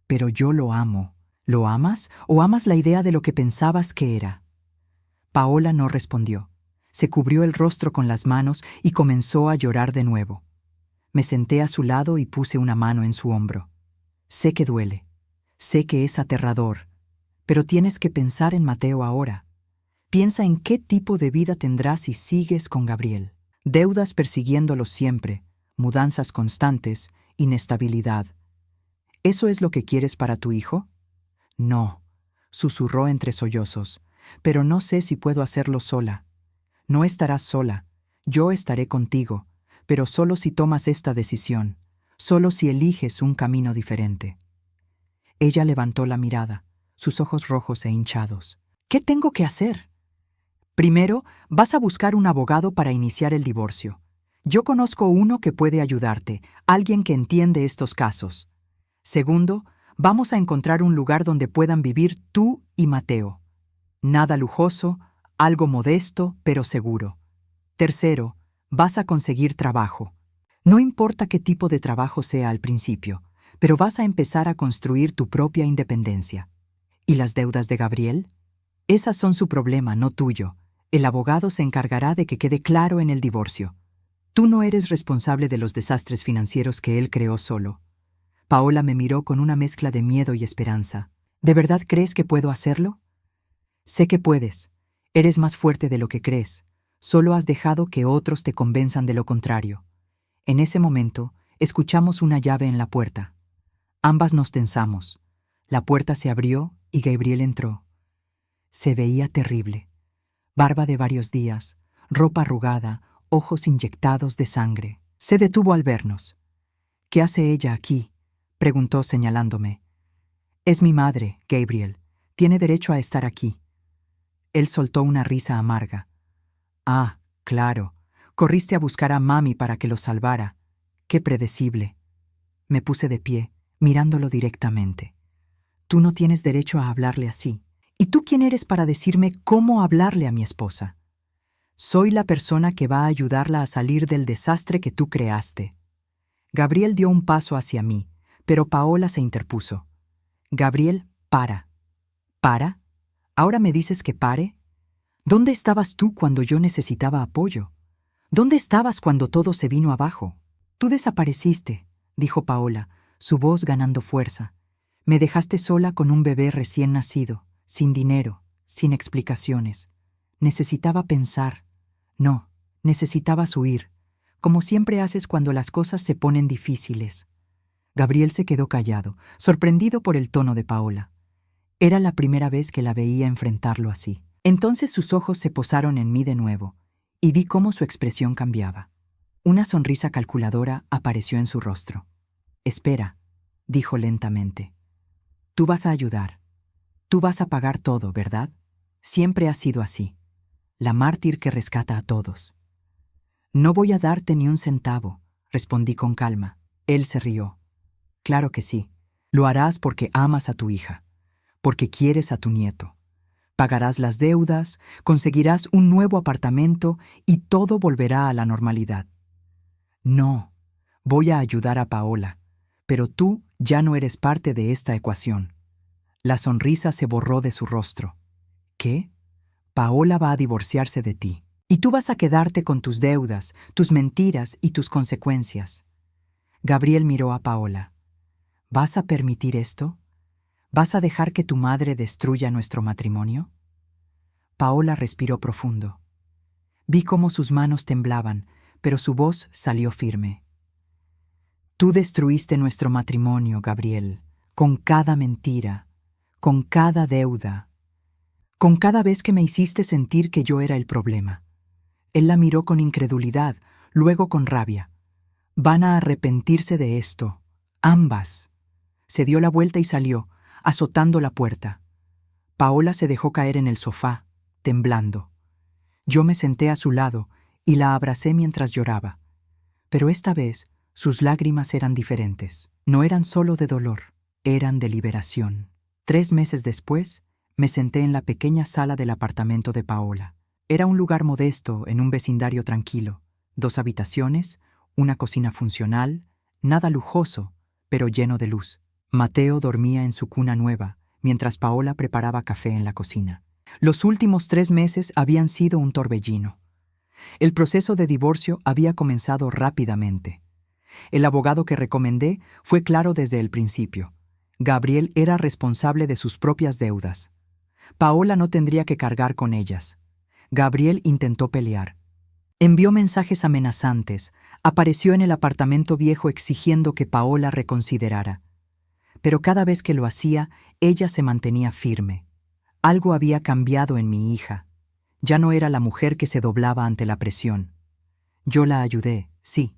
Pero yo lo amo. ¿Lo amas o amas la idea de lo que pensabas que era? Paola no respondió. Se cubrió el rostro con las manos y comenzó a llorar de nuevo. Me senté a su lado y puse una mano en su hombro. Sé que duele. Sé que es aterrador. Pero tienes que pensar en Mateo ahora. Piensa en qué tipo de vida tendrás si sigues con Gabriel. Deudas persiguiéndolo siempre, mudanzas constantes, inestabilidad. ¿Eso es lo que quieres para tu hijo? No, susurró entre sollozos, pero no sé si puedo hacerlo sola. No estarás sola, yo estaré contigo, pero solo si tomas esta decisión, solo si eliges un camino diferente. Ella levantó la mirada, sus ojos rojos e hinchados. ¿Qué tengo que hacer? Primero, vas a buscar un abogado para iniciar el divorcio. Yo conozco uno que puede ayudarte, alguien que entiende estos casos. Segundo, vamos a encontrar un lugar donde puedan vivir tú y Mateo. Nada lujoso, algo modesto, pero seguro. Tercero, vas a conseguir trabajo. No importa qué tipo de trabajo sea al principio, pero vas a empezar a construir tu propia independencia. ¿Y las deudas de Gabriel? Esas son su problema, no tuyo. El abogado se encargará de que quede claro en el divorcio. Tú no eres responsable de los desastres financieros que él creó solo. Paola me miró con una mezcla de miedo y esperanza. ¿De verdad crees que puedo hacerlo? Sé que puedes. Eres más fuerte de lo que crees. Solo has dejado que otros te convenzan de lo contrario. En ese momento, escuchamos una llave en la puerta. Ambas nos tensamos. La puerta se abrió y Gabriel entró. Se veía terrible. Barba de varios días, ropa arrugada, ojos inyectados de sangre. Se detuvo al vernos. ¿Qué hace ella aquí?, preguntó señalándome. Es mi madre, Gabriel. Tiene derecho a estar aquí. Él soltó una risa amarga. Ah, claro. Corriste a buscar a mami para que lo salvara. Qué predecible. Me puse de pie, mirándolo directamente. Tú no tienes derecho a hablarle así. ¿Y tú quién eres para decirme cómo hablarle a mi esposa? Soy la persona que va a ayudarla a salir del desastre que tú creaste. Gabriel dio un paso hacia mí, pero Paola se interpuso. Gabriel, para. ¿Para? ¿Ahora me dices que pare? ¿Dónde estabas tú cuando yo necesitaba apoyo? ¿Dónde estabas cuando todo se vino abajo? Tú desapareciste, dijo Paola, su voz ganando fuerza. Me dejaste sola con un bebé recién nacido, sin dinero, sin explicaciones. Necesitaba pensar. No, necesitabas huir, como siempre haces cuando las cosas se ponen difíciles. Gabriel se quedó callado, sorprendido por el tono de Paola. Era la primera vez que la veía enfrentarlo así. Entonces sus ojos se posaron en mí de nuevo, y vi cómo su expresión cambiaba. Una sonrisa calculadora apareció en su rostro. Espera, dijo lentamente. Tú vas a ayudar. Tú vas a pagar todo, ¿verdad? Siempre has sido así. La mártir que rescata a todos. No voy a darte ni un centavo, respondí con calma. Él se rió. Claro que sí. Lo harás porque amas a tu hija, porque quieres a tu nieto. Pagarás las deudas, conseguirás un nuevo apartamento y todo volverá a la normalidad. No, voy a ayudar a Paola, pero tú ya no eres parte de esta ecuación. La sonrisa se borró de su rostro. ¿Qué? Paola va a divorciarse de ti. Y tú vas a quedarte con tus deudas, tus mentiras y tus consecuencias. Gabriel miró a Paola. ¿Vas a permitir esto? ¿Vas a dejar que tu madre destruya nuestro matrimonio? Paola respiró profundo. Vi cómo sus manos temblaban, pero su voz salió firme. Tú destruiste nuestro matrimonio, Gabriel, con cada mentira, con cada deuda, con cada vez que me hiciste sentir que yo era el problema. Él la miró con incredulidad, luego con rabia. Van a arrepentirse de esto, ambas. Se dio la vuelta y salió, azotando la puerta. Paola se dejó caer en el sofá, temblando. Yo me senté a su lado y la abracé mientras lloraba. Pero esta vez sus lágrimas eran diferentes. No eran solo de dolor, eran de liberación. 3 meses después, me senté en la pequeña sala del apartamento de Paola. Era un lugar modesto en un vecindario tranquilo. 2 habitaciones, una cocina funcional, nada lujoso, pero lleno de luz. Mateo dormía en su cuna nueva, mientras Paola preparaba café en la cocina. Los últimos 3 meses habían sido un torbellino. El proceso de divorcio había comenzado rápidamente. El abogado que recomendé fue claro desde el principio. Gabriel era responsable de sus propias deudas. Paola no tendría que cargar con ellas. Gabriel intentó pelear. Envió mensajes amenazantes, apareció en el apartamento viejo exigiendo que Paola reconsiderara. Pero cada vez que lo hacía, ella se mantenía firme. Algo había cambiado en mi hija. Ya no era la mujer que se doblaba ante la presión. Yo la ayudé, sí.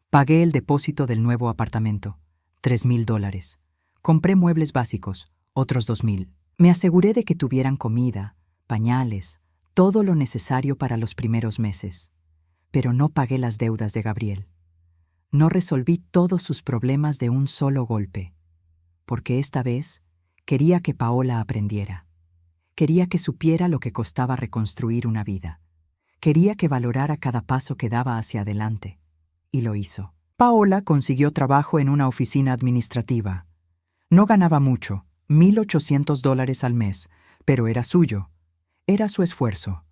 Pagué el depósito del nuevo apartamento, $3,000. Compré muebles básicos, otros 2,000. Me aseguré de que tuvieran comida, pañales, todo lo necesario para los primeros meses. Pero no pagué las deudas de Gabriel. No resolví todos sus problemas de un solo golpe, porque esta vez quería que Paola aprendiera. Quería que supiera lo que costaba reconstruir una vida. Quería que valorara cada paso que daba hacia adelante. Y lo hizo. Paola consiguió trabajo en una oficina administrativa. No ganaba mucho, $1,800 al mes, pero era suyo. Era su esfuerzo.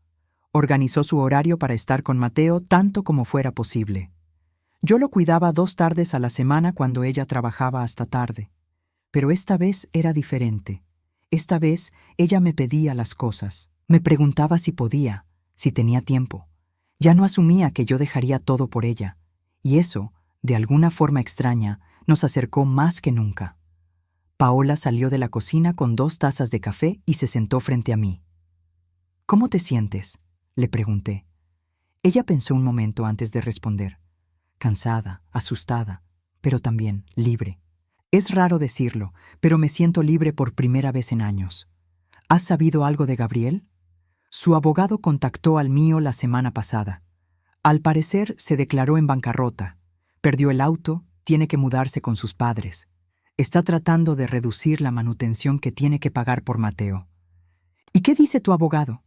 Organizó su horario para estar con Mateo tanto como fuera posible. Yo lo cuidaba 2 tardes a la semana cuando ella trabajaba hasta tarde. Pero esta vez era diferente. Esta vez ella me pedía las cosas. Me preguntaba si podía, si tenía tiempo. Ya no asumía que yo dejaría todo por ella. Y eso, de alguna forma extraña, nos acercó más que nunca. Paola salió de la cocina con 2 tazas de café y se sentó frente a mí. ¿Cómo te sientes?, le pregunté. Ella pensó un momento antes de responder. Cansada, asustada, pero también libre. Es raro decirlo, pero me siento libre por primera vez en años. ¿Has sabido algo de Gabriel? Su abogado contactó al mío la semana pasada. Al parecer se declaró en bancarrota. Perdió el auto, tiene que mudarse con sus padres. Está tratando de reducir la manutención que tiene que pagar por Mateo. ¿Y qué dice tu abogado?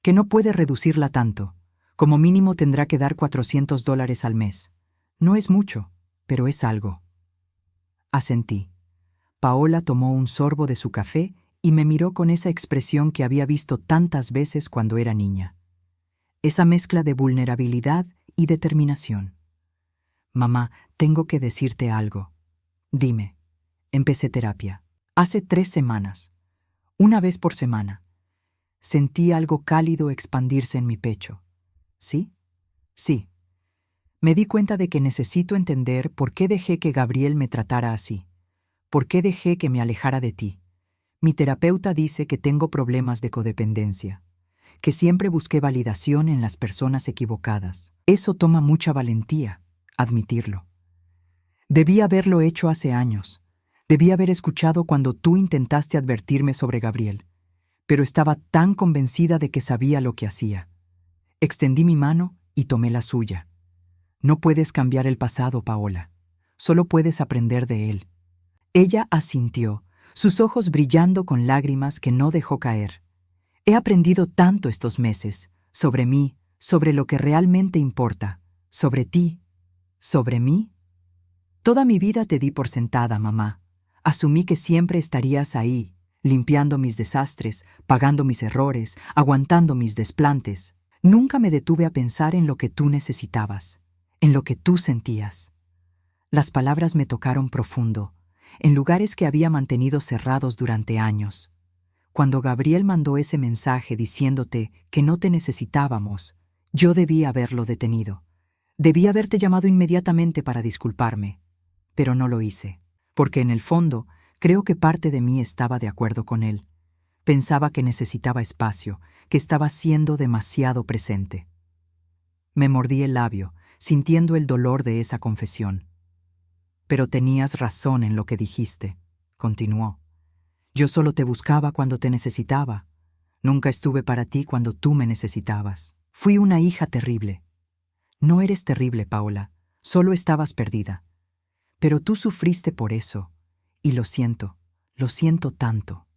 Que no puede reducirla tanto. Como mínimo tendrá que dar $400 al mes. No es mucho, pero es algo. Asentí. Paola tomó un sorbo de su café y me miró con esa expresión que había visto tantas veces cuando era niña. Esa mezcla de vulnerabilidad y determinación. Mamá, tengo que decirte algo. Dime. Empecé terapia. Hace 3 semanas. 1 vez por semana. Sentí algo cálido expandirse en mi pecho. ¿Sí? Sí. Me di cuenta de que necesito entender por qué dejé que Gabriel me tratara así. ¿Por qué dejé que me alejara de ti? Mi terapeuta dice que tengo problemas de codependencia, que siempre busqué validación en las personas equivocadas. Eso toma mucha valentía, admitirlo. Debí haberlo hecho hace años. Debí haber escuchado cuando tú intentaste advertirme sobre Gabriel, pero estaba tan convencida de que sabía lo que hacía. Extendí mi mano y tomé la suya. No puedes cambiar el pasado, Paola. Solo puedes aprender de él. Ella asintió, sus ojos brillando con lágrimas que no dejó caer. He aprendido tanto estos meses, sobre mí, sobre lo que realmente importa, sobre ti, sobre mí. Toda mi vida te di por sentada, mamá. Asumí que siempre estarías ahí, limpiando mis desastres, pagando mis errores, aguantando mis desplantes. Nunca me detuve a pensar en lo que tú necesitabas, en lo que tú sentías. Las palabras me tocaron profundo, en lugares que había mantenido cerrados durante años. Cuando Gabriel mandó ese mensaje diciéndote que no te necesitábamos, yo debí haberlo detenido. Debí haberte llamado inmediatamente para disculparme, pero no lo hice, porque en el fondo creo que parte de mí estaba de acuerdo con él. Pensaba que necesitaba espacio, que estaba siendo demasiado presente. Me mordí el labio, sintiendo el dolor de esa confesión. Pero tenías razón en lo que dijiste, continuó. Yo solo te buscaba cuando te necesitaba. Nunca estuve para ti cuando tú me necesitabas. Fui una hija terrible. No eres terrible, Paola, solo estabas perdida. Pero tú sufriste por eso, y lo siento tanto.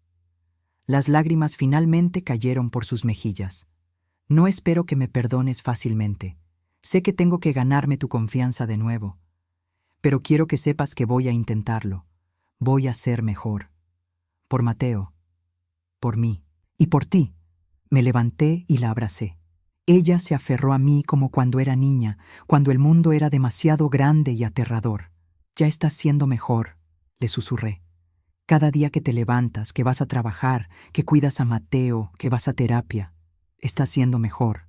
Las lágrimas finalmente cayeron por sus mejillas. No espero que me perdones fácilmente. Sé que tengo que ganarme tu confianza de nuevo. Pero quiero que sepas que voy a intentarlo. Voy a ser mejor. Por Mateo, por mí y por ti. Me levanté y la abracé. Ella se aferró a mí como cuando era niña, cuando el mundo era demasiado grande y aterrador. Ya estás siendo mejor, le susurré. Cada día que te levantas, que vas a trabajar, que cuidas a Mateo, que vas a terapia, estás siendo mejor.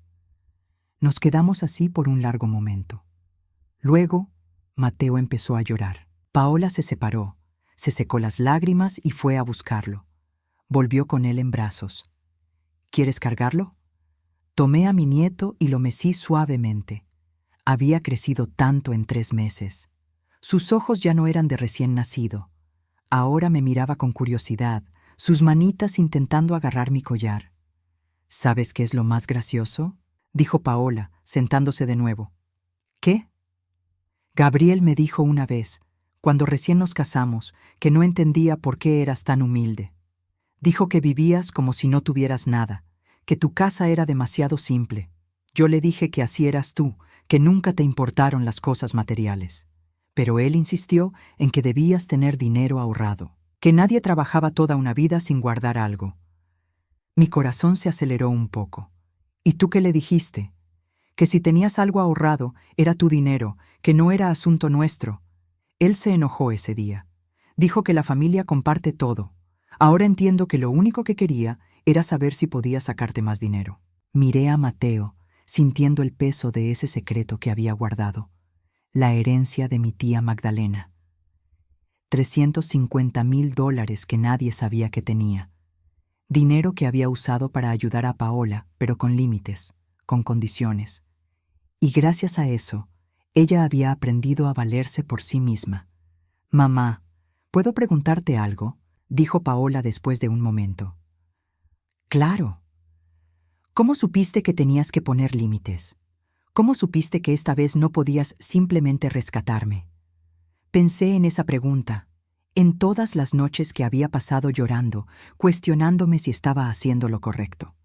Nos quedamos así por un largo momento. Luego, Mateo empezó a llorar. Paola se separó, se secó las lágrimas y fue a buscarlo. Volvió con él en brazos. ¿Quieres cargarlo? Tomé a mi nieto y lo mecí suavemente. Había crecido tanto en 3 meses. Sus ojos ya no eran de recién nacido. Ahora me miraba con curiosidad, sus manitas intentando agarrar mi collar. ¿Sabes qué es lo más gracioso?, dijo Paola, sentándose de nuevo. ¿Qué? Gabriel me dijo una vez, cuando recién nos casamos, que no entendía por qué eras tan humilde. Dijo que vivías como si no tuvieras nada, que tu casa era demasiado simple. Yo le dije que así eras tú, que nunca te importaron las cosas materiales. Pero él insistió en que debías tener dinero ahorrado, que nadie trabajaba toda una vida sin guardar algo. Mi corazón se aceleró un poco. ¿Y tú qué le dijiste? Que si tenías algo ahorrado, era tu dinero, que no era asunto nuestro. Él se enojó ese día. Dijo que la familia comparte todo. Ahora entiendo que lo único que quería era saber si podía sacarte más dinero. Miré a Mateo, sintiendo el peso de ese secreto que había guardado. La herencia de mi tía Magdalena. $350,000 que nadie sabía que tenía. Dinero que había usado para ayudar a Paola, pero con límites, con condiciones. Y gracias a eso, ella había aprendido a valerse por sí misma. «Mamá, ¿puedo preguntarte algo?», dijo Paola después de un momento. «Claro». «¿Cómo supiste que tenías que poner límites? ¿Cómo supiste que esta vez no podías simplemente rescatarme?». Pensé en esa pregunta, en todas las noches que había pasado llorando, cuestionándome si estaba haciendo lo correcto.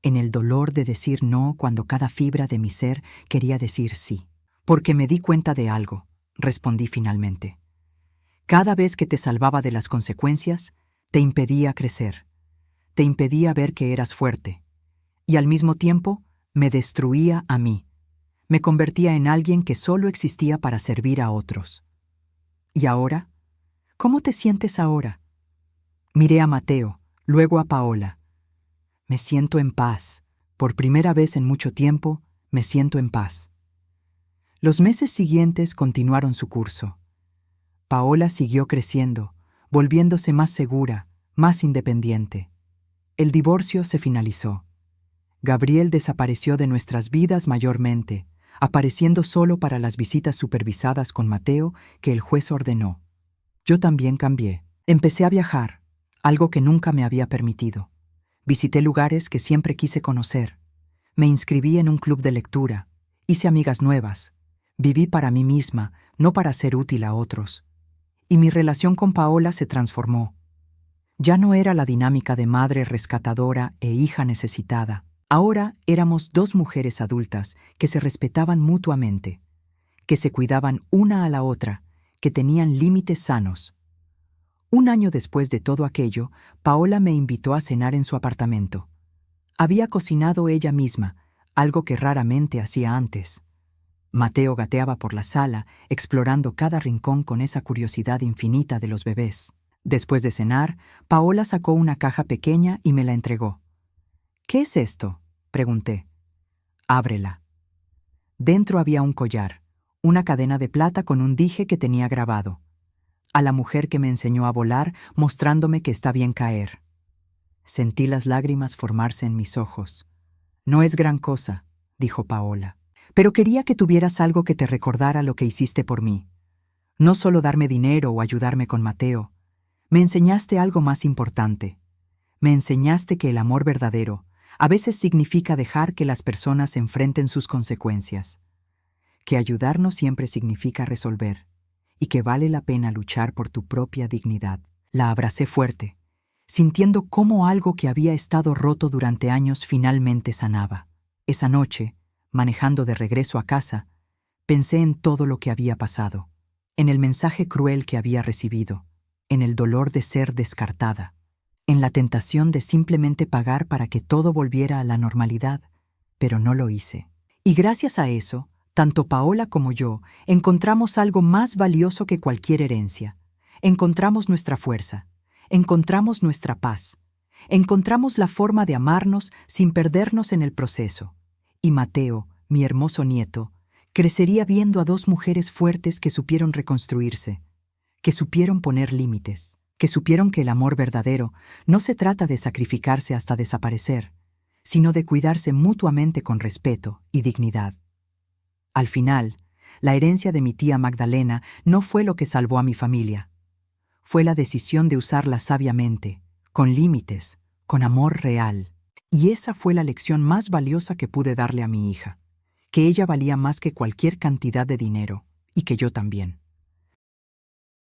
En el dolor de decir no cuando cada fibra de mi ser quería decir sí. «Porque me di cuenta de algo», respondí finalmente. «Cada vez que te salvaba de las consecuencias, te impedía crecer. Te impedía ver que eras fuerte. Y al mismo tiempo, me destruía a mí. Me convertía en alguien que solo existía para servir a otros». «¿Y ahora? ¿Cómo te sientes ahora?». Miré a Mateo, luego a Paola. «Me siento en paz. Por primera vez en mucho tiempo, me siento en paz». Los meses siguientes continuaron su curso. Paola siguió creciendo, volviéndose más segura, más independiente. El divorcio se finalizó. Gabriel desapareció de nuestras vidas mayormente, apareciendo solo para las visitas supervisadas con Mateo que el juez ordenó. Yo también cambié. Empecé a viajar, algo que nunca me había permitido. Visité lugares que siempre quise conocer. Me inscribí en un club de lectura. Hice amigas nuevas. Viví para mí misma, no para ser útil a otros. y mi relación con Paola se transformó. Ya no era la dinámica de madre rescatadora e hija necesitada. Ahora éramos dos mujeres adultas que se respetaban mutuamente, que se cuidaban una a la otra, que tenían límites sanos. Un año después de todo aquello, Paola me invitó a cenar en su apartamento. Había cocinado ella misma, algo que raramente hacía antes. Mateo gateaba por la sala, explorando cada rincón con esa curiosidad infinita de los bebés. Después de cenar, Paola sacó una caja pequeña y me la entregó. «¿Qué es esto?», pregunté. «Ábrela». Dentro había un collar, una cadena de plata con un dije que tenía grabado. A la mujer que me enseñó a volar, mostrándome que está bien caer. Sentí las lágrimas formarse en mis ojos. «No es gran cosa», dijo Paola, «pero quería que tuvieras algo que te recordara lo que hiciste por mí. No solo darme dinero o ayudarme con Mateo. Me enseñaste algo más importante. Me enseñaste que el amor verdadero a veces significa dejar que las personas enfrenten sus consecuencias, que ayudar no siempre significa resolver, y que vale la pena luchar por tu propia dignidad». La abracé fuerte, sintiendo cómo algo que había estado roto durante años finalmente sanaba. Esa noche, manejando de regreso a casa, pensé en todo lo que había pasado, en el mensaje cruel que había recibido, en el dolor de ser descartada, en la tentación de simplemente pagar para que todo volviera a la normalidad, pero no lo hice. Y gracias a eso, tanto Paola como yo encontramos algo más valioso que cualquier herencia. Encontramos nuestra fuerza, encontramos nuestra paz, encontramos la forma de amarnos sin perdernos en el proceso. Y Mateo, mi hermoso nieto, crecería viendo a dos mujeres fuertes que supieron reconstruirse, que supieron poner límites, que supieron que el amor verdadero no se trata de sacrificarse hasta desaparecer, sino de cuidarse mutuamente con respeto y dignidad. Al final, la herencia de mi tía Magdalena no fue lo que salvó a mi familia. Fue la decisión de usarla sabiamente, con límites, con amor real. Y esa fue la lección más valiosa que pude darle a mi hija, que ella valía más que cualquier cantidad de dinero, y que yo también.